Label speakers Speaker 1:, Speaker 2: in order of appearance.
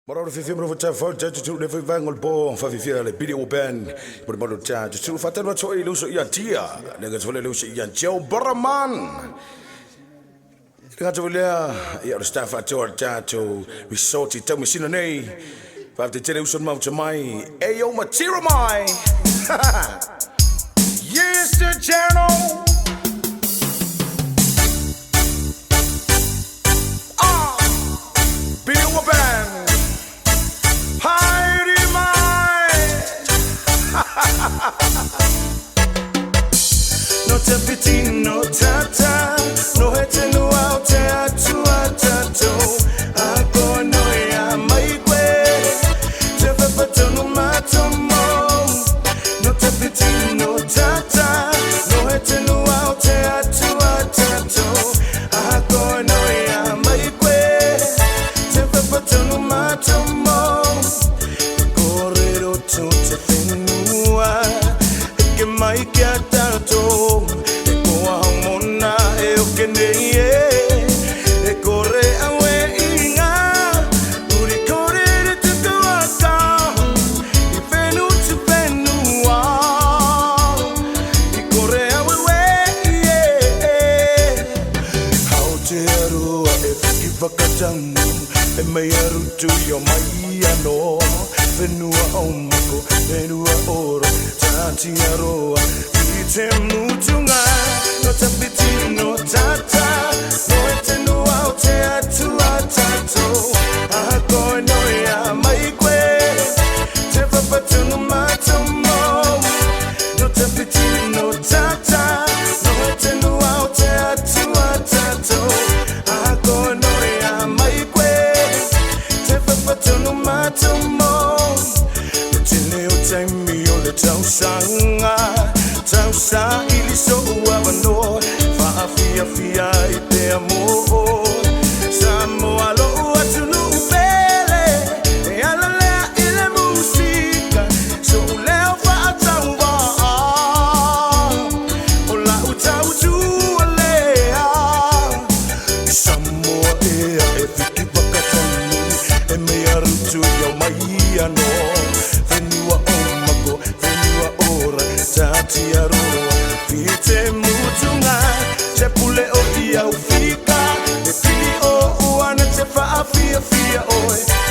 Speaker 1: Moro fifi mro cha fa cha tu le fa ngol po fa fifi le video band por moro cha tu fa tano cho ilu so ya tia le ga so le so ya cheo baraman le ga so le ya le staff at cha to resort to machine nei fa te tere uson mau mai ayo matira mai yes the channel video band no tapiti, no tata, no hete no out to atato. Ako no ya maikwe, tefe pato no matomo. No tapiti, no tata, no hete no out to atato. Ako no ya maikwe, tefe pato no matomo. Correro to tefe nua, que mai que atato. To your Mayano, Venua Omako, Venua Oro, Tantiaroa, Vitem Mutunga, not a pity, no tata, no eteno out to a tato, a cornoya, my way, Tefa Patano Matomo, not a pity, no tata, no eteno out to a tato, a cornoya, my way. No matter more, tene o time o le tausanga, tausa ili so uavano, fa fia I te amo, samo alo atunu upele, e ala lea ile musica, so leo fa atauva, ola utautu alea, samo ea e fiki bakatanu. To your Mayano, Venua Omako, Venua Ora, Tatiaroa, Vite Mutunga, Chepule Odia Ufika, the Pili O, Uana Tefa Afia Oi.